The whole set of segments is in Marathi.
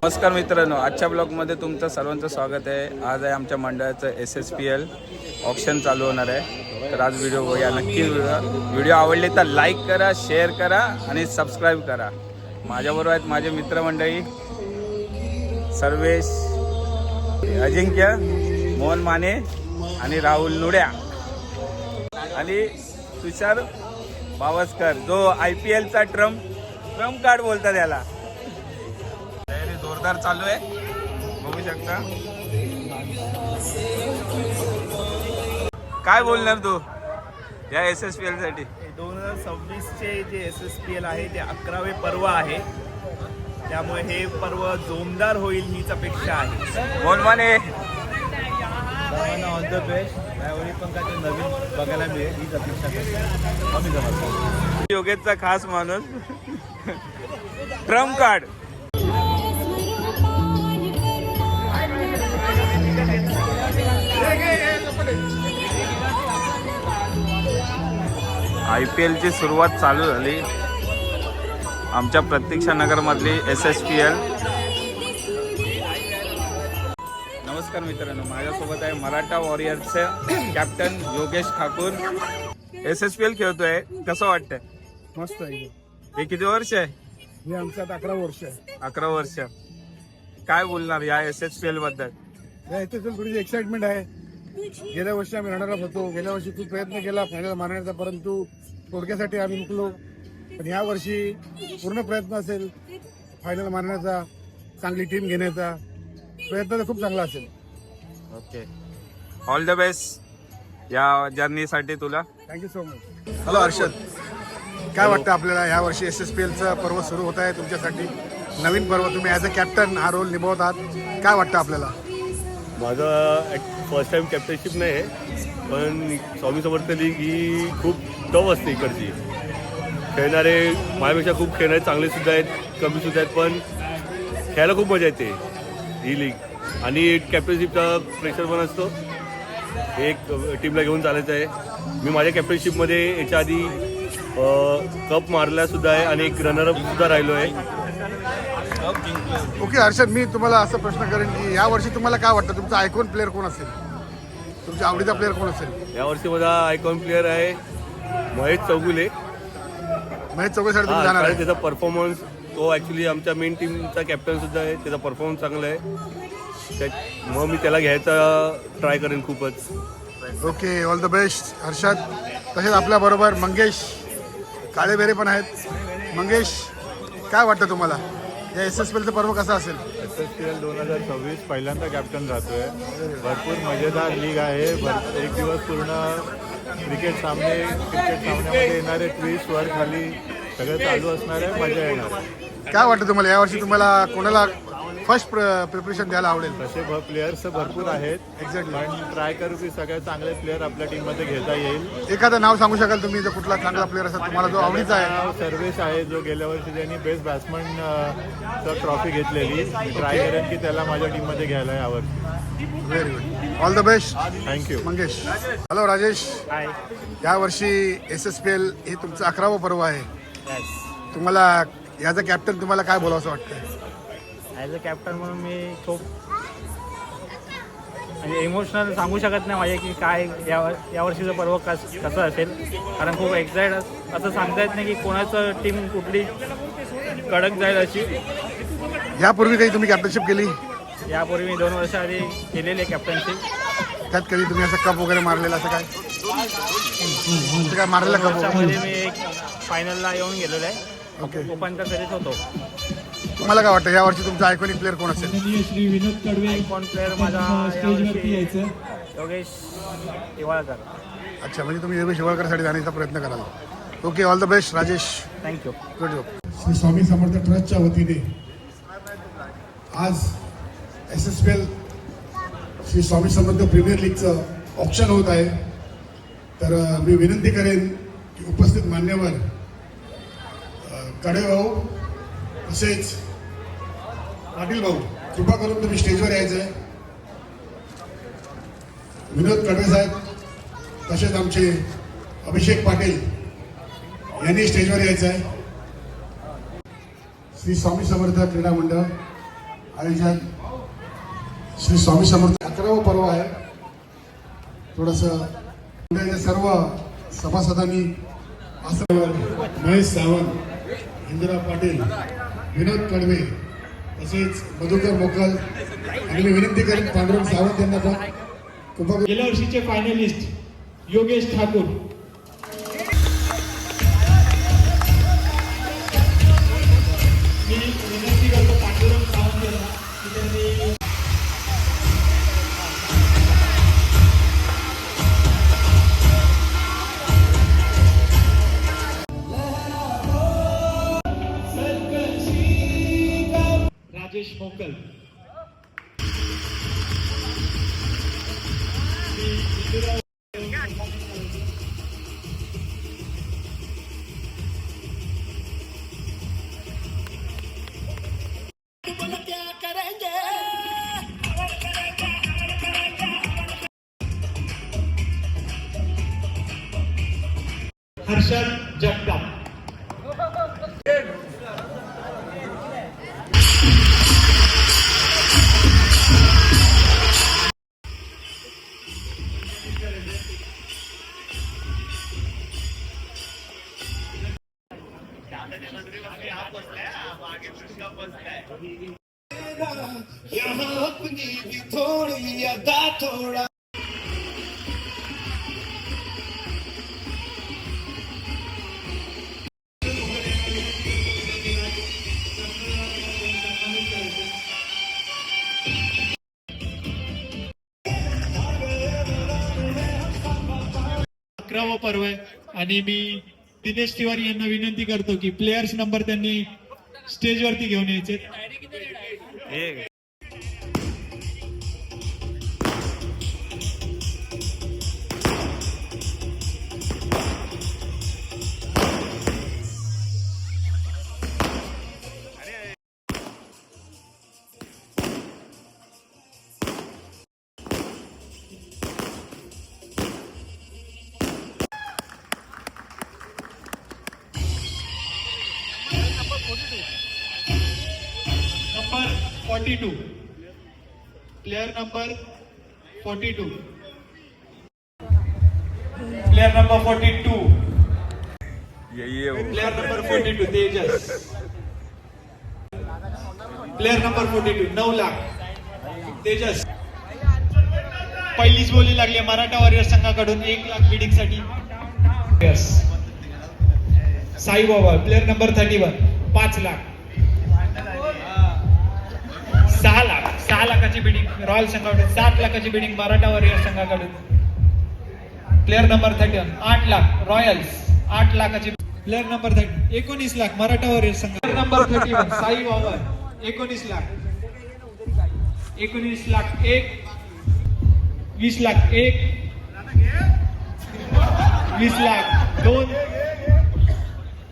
नमस्कार मित्रांनो, आजच्या ब्लॉगमध्ये तुमचं सर्वांचं स्वागत आहे. आज आहे आमच्या मंडळाचं SSPL ऑप्शन चालू होणार आहे. तर आज व्हिडिओ बघूया, नक्की व्हिडिओ आवडले तर लाईक करा, शेअर करा आणि सबस्क्राईब करा. माझ्याबरोबर आहेत माझे मित्रमंडळी सर्वेश, अजिंक्य, मोहन माने आणि राहुल नुड्या आणि तुषार बावस्कर, जो IPLचा ट्रम्प कार्ड बोलतात याला. तयारी जोरदार चालू आहे, बघू शकता. काय बोलणार तू या SSPL साठी? 2026चे जे SSPL आहे ते 11वे पर्व आहे, त्यामुळे हे पर्व जोमदार होईल हीच अपेक्षा आहे. Mohan Mane, all the best. यावेळी पण काय नवीन बघायला मिळेल हीच अपेक्षा करतो आम्ही. जमतो योगेशचा खास माणूस ट्रम्प कार्ड. IPLची सुरुवात चालू झाली आमच्या प्रतीक्षा नगरमधली SSPL. नमस्कार मित्रांनो, माझ्यासोबत आहे मराठा वॉरियर्सचे कॅप्टन योगेश ठाकूर. SSPL खेळतोय, कसं वाटतंय? मस्त आहे. हे किती वर्ष आहे? हे आमचं आता 11 वर्ष आहे. 11 वर्ष. काय बोलणार या SSPL बद्दल? या इथे थोडीशी एक्साइटमेंट आहे. गेल्या वर्षी आम्ही रनरअप होतो, गेल्या वर्षी खूप प्रयत्न केला फायनल मारण्याचा, परंतु थोडक्यासाठी आम्ही मुकलो. पण या वर्षी पूर्ण प्रयत्न असेल फायनल मारण्याचा, चांगली टीम घेण्याचा प्रयत्न तर खूप चांगला असेल. ओके, ऑल द बेस्ट या जर्नीसाठी तुला. Thank you so much. Hello Harshad, काय वाटतं आपल्याला या वर्षी SSPLचं पर्व सुरू होत आहे तुमच्यासाठी? नवीन पर्व, तुम्ही ॲज अ कॅप्टन हा रोल निभावतात, काय वाटतं आपल्याला? माझं फर्स्ट टाइम कॅप्टनशिप नाही आहे, पण स्वामी समर्थ लीग ही खूप टफ असते. इकडची खेळणारे माझ्यापेक्षा खूप खेळणारे चांगले सुद्धा आहेत, कमी सुद्धा आहेत, पण खेळायला खूप मजा येते ही लीग. आणि कॅप्टनशिपचा प्रेशर पण असतो, एक टीमला घेऊन चालायचं आहे. मी माझ्या कॅप्टनशिपमध्ये याच्या आधी कप मारला सुद्धा आहे आणि एक रनरअप सुद्धा राहिलो आहे. ओके हर्षद, मी तुम्हाला असा प्रश्न करेन की या वर्षी तुम्हाला काय वाटतं तुमचा आयकॉन प्लेअर कोण असेल? तुमच्या आवडीचा प्लेअर कोण असेल? यावर्षी माझा आयकॉन प्लेअर आहे महेश चौगुले. महेश चौगुलेसाठी तुम्ही जाणार आहे? त्याचा परफॉर्मन्स, तो ॲक्च्युली आमच्या मेन टीमचा कॅप्टन सुद्धा आहे, त्याचा परफॉर्मन्स चांगला आहे, मग मी त्याला घ्यायचा ट्राय करेन खूपच. Okay, all the best Harshad. तसेच आपल्याबरोबर मंगेश काळेबेरे पण आहेत. मंगेश, काय वाटतं तुम्हाला या SSPLचं पर्व कसं असेल? SSPL 2026 पहिल्यांदा कॅप्टन राहतोय. भरपूर मजेदार लीग आहे. एक दिवस पूर्ण क्रिकेट सामन्यामध्ये येणारे ट्विस्ट वर खाली सगळं चालू असणार आहे, मजा येणार. काय वाटतं तुम्हाला यावर्षी तुम्हाला कोणाला फर्स्ट प्रिपरेशन द्यायला आवडेल? तसे प्लेयर्स भरपूर आहेत. एक्झॅक्टली. पण ट्राय करू की सगळे चांगले प्लेयर आपल्या टीममध्ये घेता येईल. एखादं नाव सांगू शकाल तुम्ही, जर कुठला चांगला प्लेअर असेल तुम्हाला जो आवडीचा आहे? सर्वेश आहे, जो गेल्या वर्षी त्यांनी बेस्ट बॅट्समन ट्रॉफी घेतलेली. मी ट्राय करेन की त्याला माझ्या टीममध्ये घ्यायला यावर्षी. Very good, all the best. Thank you. Mangesh. Hello Rajesh, यावर्षी SSPL हे तुमचं 11वं पर्व आहे. तुम्हाला याचा कॅप्टन तुम्हाला काय बोलावंसं वाटतं? ॲज अ कॅप्टन म्हणून मी खूप म्हणजे इमोशनल सांगू शकत नाही माझे की काय यावर्षीचं पर्व कसं असेल, कारण खूप एक्साइट असं सांगता येत नाही की कोणाचं टीम कुठली कडक जाईल अशी. यापूर्वी काही तुम्ही कॅप्टनशिप केली? यापूर्वी मी 2 वर्ष आधी केलेली आहे कॅप्टनशिप. त्यात कधी तुम्ही असं कप वगैरे मारलेला असं काय मारलेला कप? त्यामध्ये मी एक फायनलला येऊन गेलेलो आहे. ओके, ओपनच्या फेरीत होतो. तुम्हाला काय वाटतं यावर्षी तुमचा आयकॉनिक प्लेअर कोण असेल? आयकॉन प्लेअर माझा यावर्षी योगेश हिवाळकर. अच्छा, म्हणजे तुम्ही योगेश हिवाळकरसाठी जाण्याचा प्रयत्न कराल. Okay, all the best Rajesh. Thank you. Good job. Shri Swami Samarth ट्रस्टच्या वतीने आज SSPL श्री स्वामी समर्थ प्रीमियर लीगचं ऑप्शन होत आहे. तर मी विनंती करेन की उपस्थित मान्यवर कडेभाऊ तसेच पाटील भाऊ, कृपा करून तुम्ही स्टेजवर यायचं आहे. विनोद कडवे साहेब तसेच आमचे अभिषेक पाटील यांनी स्टेजवर यायचं आहे. श्री स्वामी समर्थ क्रीडा मंडळ आयोजन श्री स्वामी समर्थ 11वा पर्व आहे. थोडंसं मंडळाच्या सर्व सभासदांनी असं महेश सावंत, इंदिरा पाटील, विनोद कडवे तसेच मधुकर मोकल आणि मी विनंती करेन पांडुरंग सावंत यांना पण कृपा गेल्या वर्षीचे फायनलिस्ट योगेश ठाकूर. मी विनंती करतो पांडुरंग सावंत यांना की त्यांनी राजेश मोकल. हर्षद जगताप. अकरावा पर्व आहे आणि मी दिनेश तिवारी यांना विनंती करतो की प्लेयर्स नंबर त्यांनी स्टेजवरती घेऊन यायचे. Number 42 player number 42 player number 42 player number 42 Tejas. Player number 42 9 lakh Tejas. पहिलीच बोली लागली मराठा वॉरियर संघाकडून 1 लाख बिडिंग साठी. Sai Baba player number 31 5 lakh. 6 लाखाची बिडिंग रॉयल संघाकडून. 7 लाखाची बिडिंग मराठा वॉरियर संघाकडून. Player number 31 8 lakh royals. 8 लाखाची. Player number 30 19 lakh Maratha warrior संघ. Player number 31 Sai Baba 19 lakh. 19 lakh 1 20 lakh 1 20 lakh 2.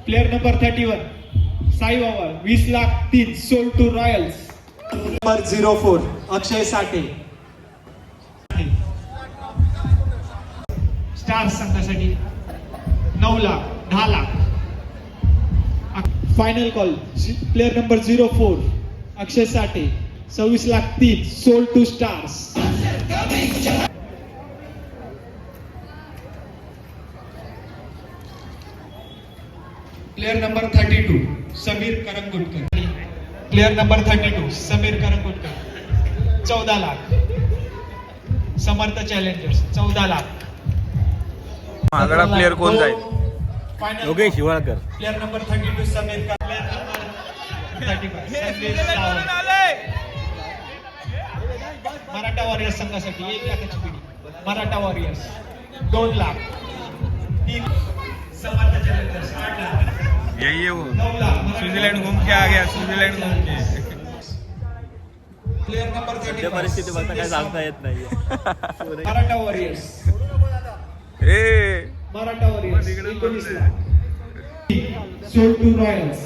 Player number 31 Sai Baba 20 lakh 3 sold to royals. Number 04 Akshay Sathe star संघासाठी 9 lakh 10 lakh. Final call player number 04 Akshay Sathe 26 lakh 3 sold to stars. Player number 32 Sameer Karangutkar. Player number 32 Sameer Karangutkar 14 lakh. Samarth challengers 14 lakh. आगळा प्लेयर कोण जाईल? योगेश हिवाळकर. प्लेयर नंबर 32 समीर का. प्लेयर नंबर 35 संदेश सावंत. मराठा वॉरियर्स संघासाठी 1 लाखाची बिडिंग. मराठा वॉरियर्स 2 लाख. 3 समर्थ चॅलेंजर्स 8 लाख. ये वो 9 लाख. स्विट्जरलैंड घूम के आ गया. स्विट्जरलैंड घूम के. प्लेयर नंबर 35 परिस्थिती बघता काय सांगता येत नाहीये. मराठा वॉरियर्स. ए Maratha warriors 19 lakh. Sold to royals.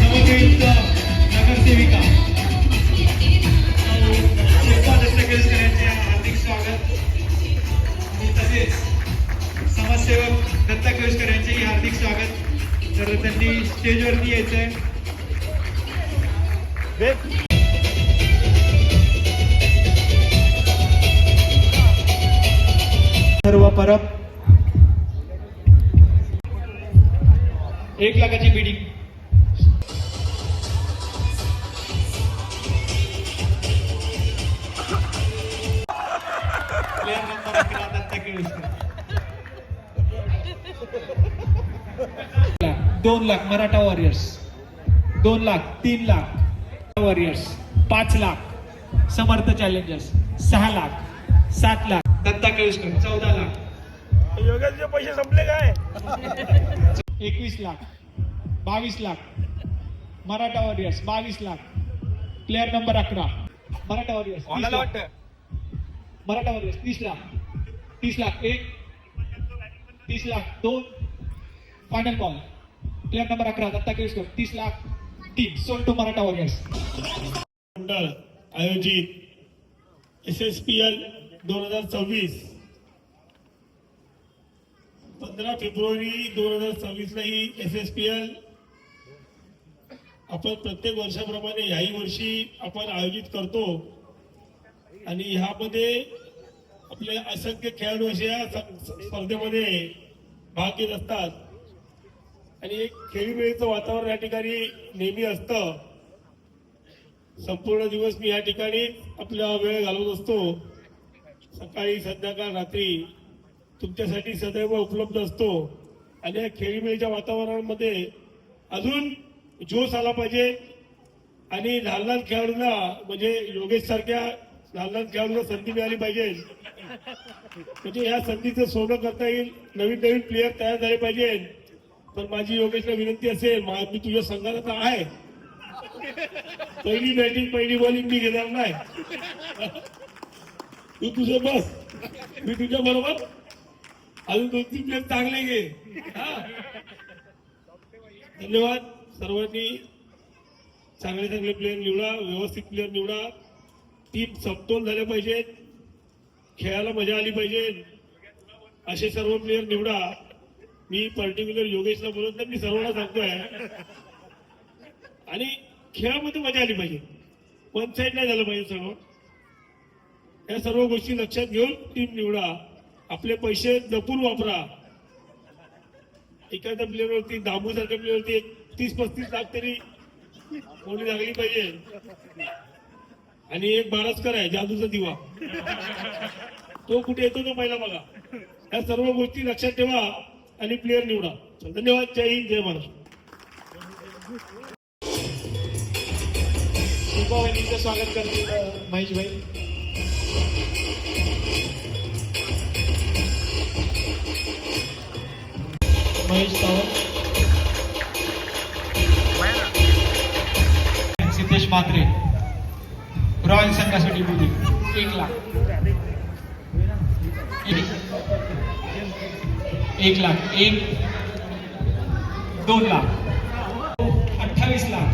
नवनियुक्त नगरसेविका शिल्पा दत्तकेसकर यांचे हार्दिक स्वागत. आणि तसेच समाजसेवक दत्ता केळकर यांचेही हार्दिक स्वागत. तर त्यांनी स्टेजवरती यायचंय. सर्व परब 1 लाखाची bidding. Player number 11 Datta Keluskar. 2 lakh Maratha warriors. 2 lakh, 3 lakh warriors. 5 lakh Samarth challengers. 6 lakh, 7 lakh Datta Keluskar. 14 lakh योगाचे पैसे संपले काय? 21 lakh, 22 lakh Maratha warriors. 22 lakh. Player number 11 Maratha warriors. 30 lakh. Maratha warriors 30 lakh. 30 lakh 1, 30 lakh 2. Final call. Player number 11 Datta Keluskar. 30 lakh 3. Sold to Maratha warriors. मंडळ आयोजित SSPL 2026 15 फेब्रुवारी 2026 ला ही SSPL आपण प्रत्येक वर्षाप्रमाणे याही वर्षी आपण आयोजित करतो आणि ह्यामध्ये आपले असंख्य खेळाडू असे या स्पर्धेमध्ये भाग घेत असतात आणि एक खेळीमेळीचं वातावरण या ठिकाणी नेहमी असतं. संपूर्ण दिवस मी या ठिकाणी आपला वेळ घालवत असतो. सकाळी, संध्याकाळ, रात्री तुमच्यासाठी सदैव उपलब्ध असतो आणि या खेळीमेळीच्या वातावरणामध्ये अजून जोश आला पाहिजे आणि लहान लहान खेळाडूंना म्हणजे योगेश सारख्या लहान लहान खेळाडूंना संधी मिळाली पाहिजे. म्हणजे या संधीचं सोनं करता येईल. नवीन नवीन प्लेयर तयार झाले पाहिजे. पण माझी योगेशला विनंती असेल, मी तुझ्या संघात आता आहे. पहिली बॅटिंग पहिली बॉलिंग मी घेणार नाही. तू तुझं बस, मी तुझ्या बरोबर अजून 2-3 प्लेयर चांगले घे. धन्यवाद. सर्वांनी चांगले चांगले प्लेयर निवडा, व्यवस्थित प्लेयर निवडा. टीम समतोल झाले पाहिजेत, खेळायला मजा आली पाहिजे असे सर्व प्लेयर निवडा. मी पर्टिक्युलर योगेशला बोलत नाही, मी सर्वांना सांगतोय. आणि खेळामध्ये मजा आली पाहिजे, वन साईड नाही झालं पाहिजे सर्व. या सर्व गोष्टी लक्षात घेऊन टीम निवडा. आपले पैसे जपून वापरा. एखाद्या प्लेअरवरती, दामू सारख्या प्लेअरवरती 30-35 लाख तरी कोणी लागली पाहिजे. आणि एक बारसकर आहे जादूचा दिवा, तो कुठे येतो तो पहिला बघा. या सर्व गोष्टी लक्षात ठेवा आणि प्लेअर निवडा. धन्यवाद. जय हिंद, जय महाराष्ट्र. वहिनीचं स्वागत करतील महेश भाई. महेश सावंत, सिद्धेश म्हात्रे रॉयल संघासाठी बुद्धी 1 lakh. 1 lakh 1, 2 lakh 28 lakh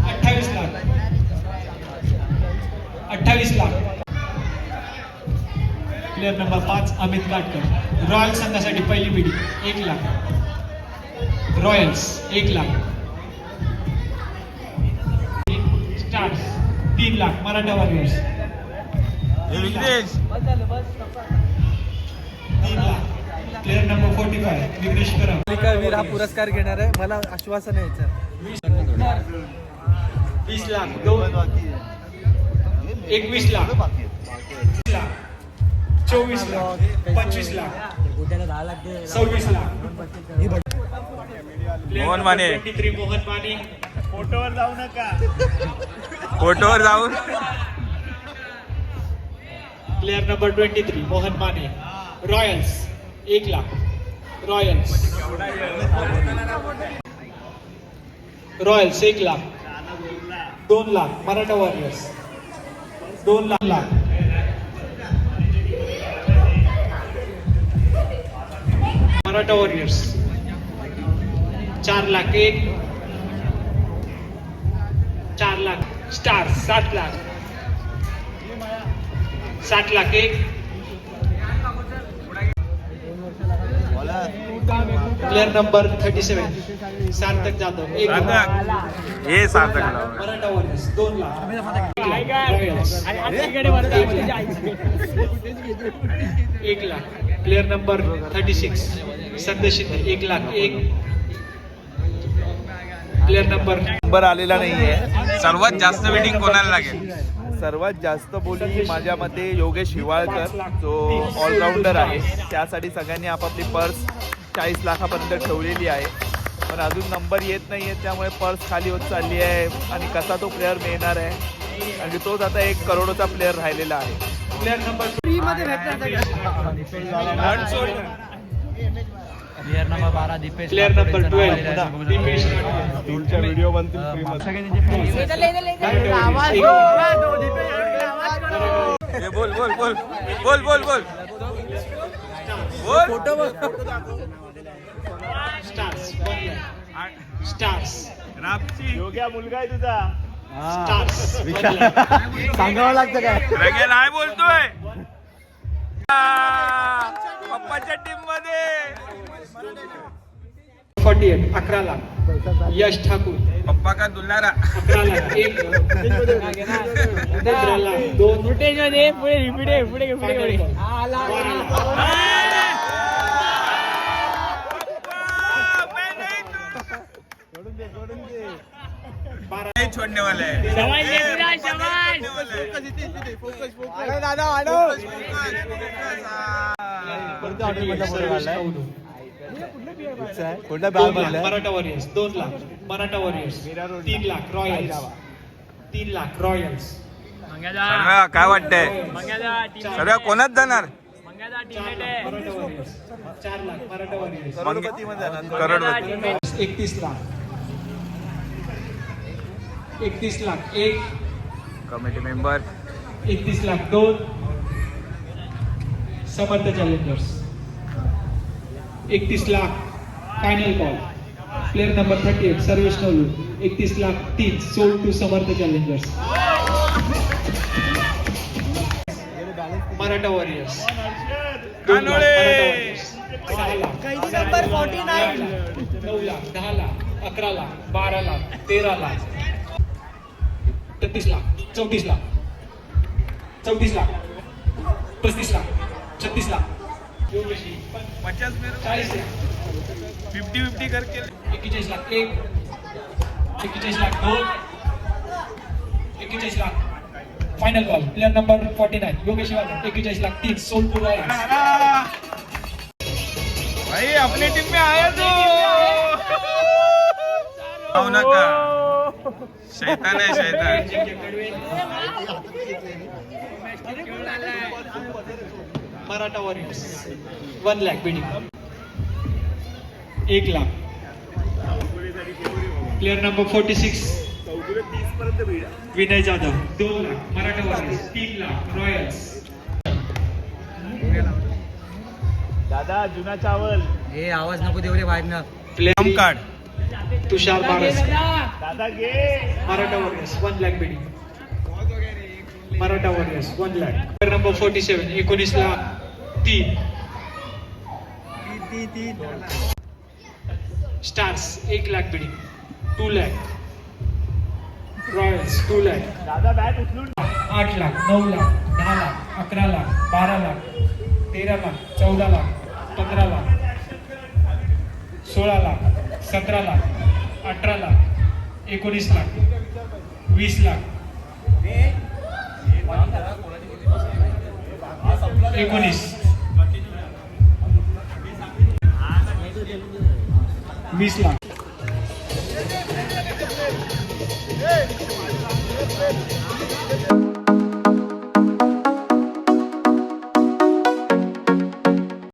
28 lakh 28 lakh. Player number 5 Amit Katkar royal संघासाठी पहिली bidding 1 lakh. Royals 1 lakh. Stars 3 lakh. Maratha warriors 3 lakh. Player number 45 Vighnesh Karamveer हा पुरस्कार घेणार आहे. मला आश्वासन यायचं 20 लाख. 21 लाख 24 लाख 25 लाख 26 लाख. मोहन माने. 23 मोहन माने. फोटोवर जाऊ नका. फोटोवर जाऊन player number 23 Mohan Mane royals 1 lakh. Royals 1 lakh. 2 lakh. Maratha warriors 2 lakh. Maratha warriors 4 lakh 1. 4 lakh. Stars 7 lakh. 7 lakh 1. Player number 37 Sarthak Jadhav 1 lakh. Sarthak हे सार्थक नाव. Maratha warriors 2 lakh. 1 lakh. Player number 36 Sandesh Shinde 1 lakh 1. Player number आलेला नाहीये. सर्वात जास्त बिडिंग कोणाला लागेल? सर्वात जास्त बोली माझ्या मते योगेश हिवाळकर जो ऑलराऊंडर आहे. त्यासाठी सगळ्यांनी आपापली पर्स 40 लाखापर्यंत ठेवलेली आहे. पण अजून नंबर येत नाही आहे, त्यामुळे पर्स खाली होत चालली आहे. आणि कसा तो प्लेअर मिळणार आहे, आणि तोच आता 1 करोडचा प्लेअर राहिलेला आहे. Player number player number 12 Dipesh तुमच्या व्हिडिओ बनतील फ्रीमध्ये. हे बोल बोल बोल बोल बोल बोल बोल. स्टार्स स्टार्स रापची योग्या मुलगा आहे तुझा. स्टार्स सांगावं लागतं काय? रगे नाही बोलतोय. पप्पाच्या टीम मध्ये 48 11 लाख. यश ठाकूर पप्पा का दुलारा. 11 लाख 1. 15 लाख 2. पुढे नहीं छोड़ने वाला है. कोणत्या 2 lakh Maratha warriors 2 lakh. Maratha warriors 3 lakh. Royals 3 lakh. Royals सर्व काय वाटतंय? सर्व कोणाच जाणार? मराठा वॉरियर्स 4 लाख. मराठा वॉरियर्स करोडपती. 31 lakh. 31 lakh 1. Committee member 31 lakh 2. Samarth challengers 31 lakh. Final call. Player number 38 Sarvesh Navlu 31 lakh 3 sold to Samarth challengers. Maratha warriors 2 lakh. Maratha warriors 6 lakh. 9 lakh 10 lakh 11 lakh 12 lakh 13 lakh 33 lakh 34 lakh 34 lakh 35 lakh 36 lakh 50 में 40 लाख 50-50 करके 41 lakh 1. 41 lakh 2. 41 lakh. Final call. Player number 49 Yogesh Hiwalkar 41 lakh 3 sold to royals. भाई अपनी टीम में आया तो आओ नका. शैतान है शैतान. Maratha warriors 1 lakh bidding 1 lakh. Player number 46 Vinay Jadhav 2 lakh. Maratha warriors 3 lakh. Royals दादा जुना चावल. हे आवाज नको देऊ रे बाहेरनं. कम कार्ड. तुषार बारस दादा घे. Maratha warriors 1 lakh bidding. Maratha warriors 1 lakh. Player number 47 19 lakh 3. Stars 1 lakh bidding 2 lakh. Royals 2 lakh. दादा बॅट उचलून 8 लाख 9 लाख 10 लाख 11 लाख 12 लाख 13 लाख 14 लाख 15 लाख 16 लाख 17 लाख 18 लाख 19 लाख 20 लाख 19 20 लाख.